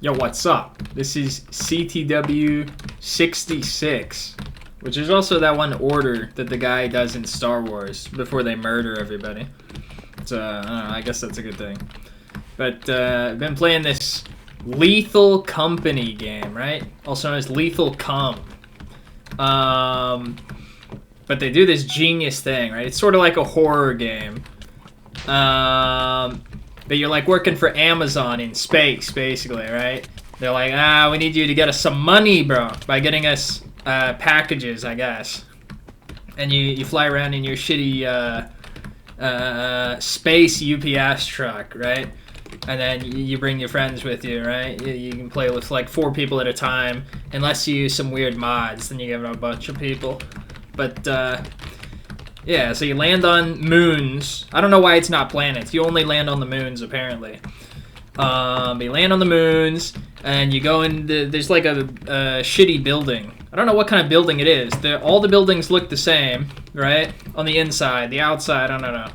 Yo, what's up? This is CTW 66, which is also that one order that the guy does in Star Wars before they murder everybody. So, I don't know, I guess that's a good thing. But, I've been playing this Lethal Company game, right? Also known as Lethal Com. But they do this genius thing, right? It's sort of like a horror game. But you're like working for Amazon in space, basically, right? They're like, we need you to get us some money, bro, by getting us packages, I guess. And you fly around in your shitty space UPS truck, right? And then you bring your friends with you, right? You can play with like 4 people at a time, unless you use some weird mods, then you get a bunch of people. But, yeah, so you land on moons. I don't know why it's not planets. You only land on the moons, apparently. But you land on the moons, and you go in. There's like a shitty building. I don't know what kind of building it is. All the buildings look the same, right? On the inside. The outside, I don't know.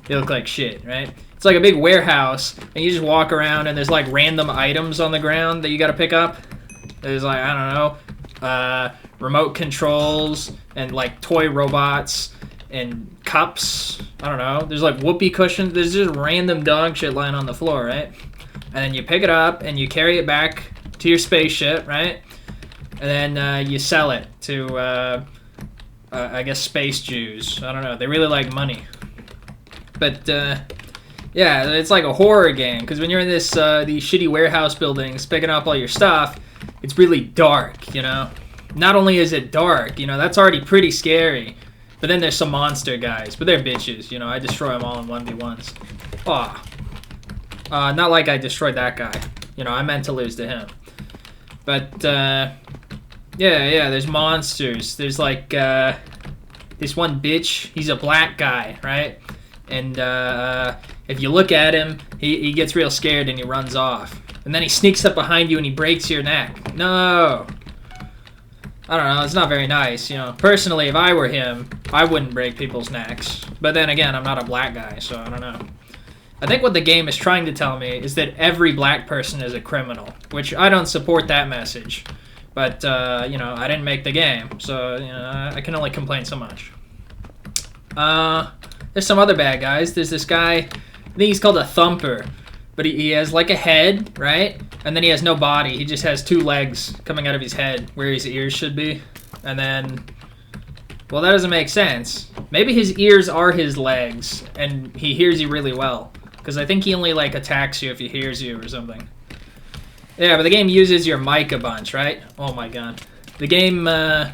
They look like shit, right? It's like a big warehouse, and you just walk around, and there's like random items on the ground that you gotta pick up. There's like, I don't know, remote controls, and like toy robots, and cups. I don't know. There's like whoopee cushions. There's just random dog shit lying on the floor, right? And then you pick it up and you carry it back to your spaceship, right? And then you sell it to, I guess, space Jews. I don't know. They really like money. But, yeah, it's like a horror game. Because when you're in these shitty warehouse buildings picking up all your stuff, it's really dark, you know? Not only is it dark, you know, that's already pretty scary. But then there's some monster guys, but they're bitches, you know. I destroy them all in 1v1s. Not like I destroyed that guy. You know, I meant to lose to him. But, yeah, there's monsters. There's like, this one bitch, he's a black guy, right? And, if you look at him, he gets real scared and he runs off. And then he sneaks up behind you and he breaks your neck. No! I don't know, it's not very nice, you know. Personally, if I were him, I wouldn't break people's necks. But then again, I'm not a black guy, so I don't know. I think what the game is trying to tell me is that every black person is a criminal, which I don't support that message. But, you know, I didn't make the game, so, you know, I can only complain so much. There's some other bad guys. There's this guy, I think he's called a Thumper. But he has like a head, right? And then he has no body. He just has 2 legs coming out of his head where his ears should be. And then, well, that doesn't make sense. Maybe his ears are his legs and he hears you really well. Because I think he only like attacks you if he hears you or something. Yeah, but the game uses your mic a bunch, right? Oh my god. The game, it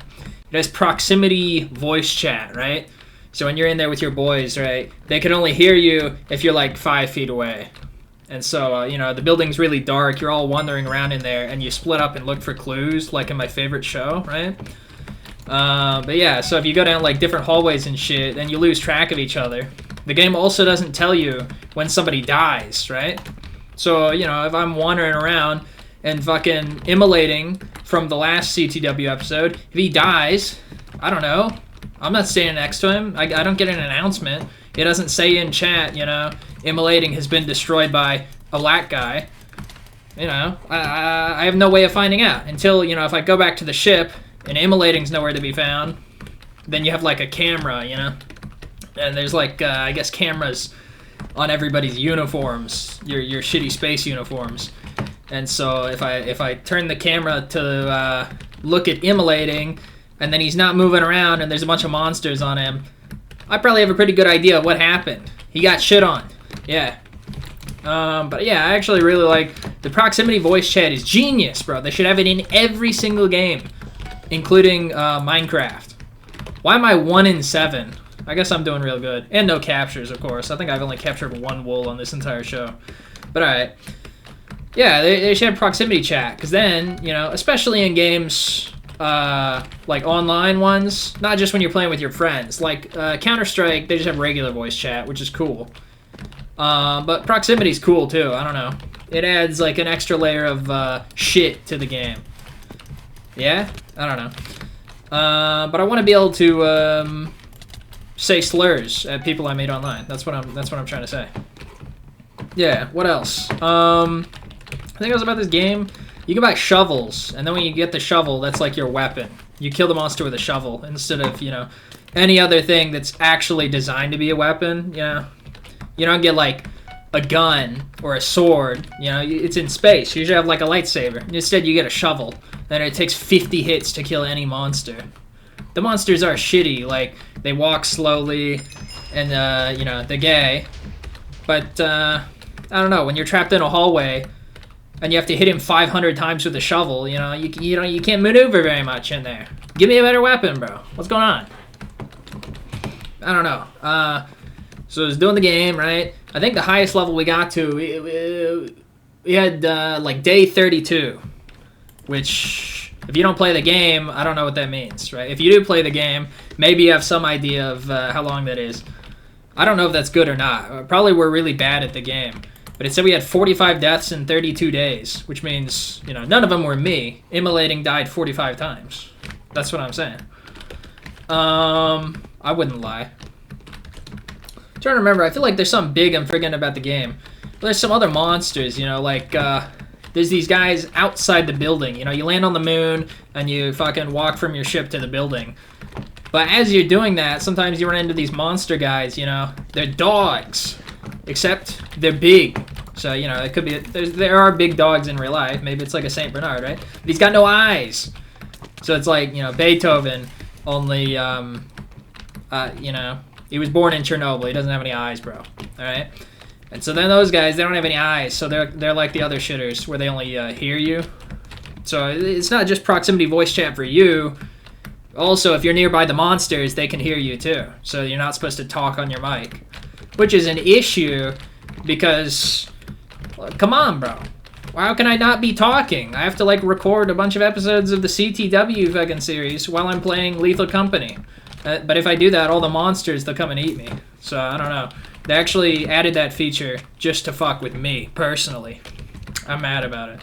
has proximity voice chat, right? So when you're in there with your boys, right? They can only hear you if you're like 5 feet away. And so, you know, the building's really dark. You're all wandering around in there, and you split up and look for clues, like in my favorite show, right? But yeah, so if you go down, like, different hallways and shit, then you lose track of each other. The game also doesn't tell you when somebody dies, right? So, you know, if I'm wandering around and fucking immolating from the last CTW episode, if he dies, I don't know. I'm not standing next to him. I don't get an announcement. It doesn't say in chat, you know, immolating has been destroyed by a black guy. You know, I have no way of finding out until, you know, if I go back to the ship and immolating's nowhere to be found, then you have like a camera, you know, and there's like, I guess cameras on everybody's uniforms, your shitty space uniforms. And so if I turn the camera to look at immolating and then he's not moving around and there's a bunch of monsters on him, I probably have a pretty good idea of what happened. He got shit on. Yeah. But yeah, I actually really like the proximity voice chat is genius, bro. They should have it in every single game, including Minecraft. Why am I 1 in 7? I guess I'm doing real good. And no captures, of course. I think I've only captured 1 wool on this entire show. But alright. Yeah, they should have proximity chat, because then, you know, especially in games like online ones, not just when you're playing with your friends. Like Counter-Strike, they just have regular voice chat, which is cool. But proximity's cool too. I don't know. It adds like an extra layer of shit to the game. Yeah? I don't know. But I want to be able to say slurs at people I meet online. That's what I'm trying to say. Yeah. What else? I think it was about this game. You can buy shovels, and then when you get the shovel, that's like your weapon. You kill the monster with a shovel instead of, you know, any other thing that's actually designed to be a weapon, you know. You don't get, like, a gun or a sword, you know, it's in space. You usually have, like, a lightsaber. Instead, you get a shovel, and it takes 50 hits to kill any monster. The monsters are shitty, like, they walk slowly, and, you know, they're gay. But, I don't know, when you're trapped in a hallway, and you have to hit him 500 times with a shovel, you know, you can't maneuver very much in there. Give me a better weapon, bro. What's going on? I don't know. So I was doing the game, right? I think the highest level we got to, we had, like, day 32, which, if you don't play the game, I don't know what that means, right? If you do play the game, maybe you have some idea of how long that is. I don't know if that's good or not. Probably we're really bad at the game. But it said we had 45 deaths in 32 days, which means, you know, none of them were me. Immolating died 45 times. That's what I'm saying. I wouldn't lie. I'm trying to remember, I feel like there's something big I'm forgetting about the game. But there's some other monsters, you know, like, there's these guys outside the building. You know, you land on the moon, and you fucking walk from your ship to the building. But as you're doing that, sometimes you run into these monster guys, you know. They're dogs. Except they're big. So, you know, it could be... There are big dogs in real life. Maybe it's like a St. Bernard, right? But he's got no eyes. So it's like, you know, Beethoven, only, you know, he was born in Chernobyl. He doesn't have any eyes, bro. Alright? And so then those guys, they don't have any eyes. So they're like the other shitters, where they only hear you. So it's not just proximity voice chat for you. Also, if you're nearby the monsters, they can hear you too. So you're not supposed to talk on your mic. Which is an issue, because, well, come on, bro. How can I not be talking? I have to, like, record a bunch of episodes of the CTW fucking series while I'm playing Lethal Company. But if I do that, all the monsters, they'll come and eat me. So, I don't know. They actually added that feature just to fuck with me, personally. I'm mad about it.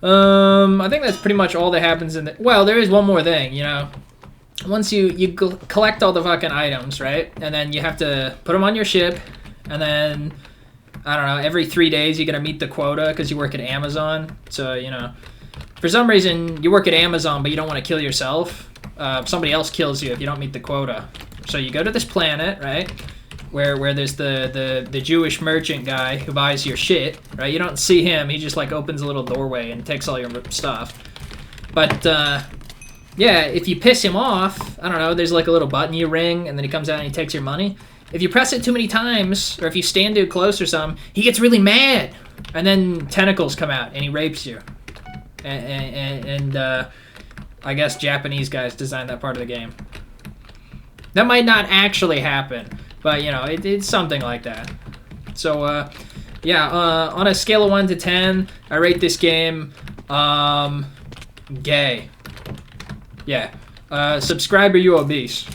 I think that's pretty much all that happens in the... Well, there is one more thing, you know. Once you collect all the fucking items, right? And then you have to put them on your ship. And then, I don't know, every 3 days you gotta meet the quota because you work at Amazon. So, you know, for some reason you work at Amazon but you don't want to kill yourself. Somebody else kills you if you don't meet the quota. So you go to this planet, right? Where there's the Jewish merchant guy who buys your shit, right? You don't see him. He just, like, opens a little doorway and takes all your stuff. But, yeah, if you piss him off, I don't know, there's like a little button you ring, and then he comes out and he takes your money. If you press it too many times, or if you stand too close or something, he gets really mad. And then tentacles come out, and he rapes you. And I guess Japanese guys designed that part of the game. That might not actually happen, but, you know, it's something like that. So, yeah, on a scale of 1 to 10, I rate this game, gay. Yeah. Subscribe or you obese.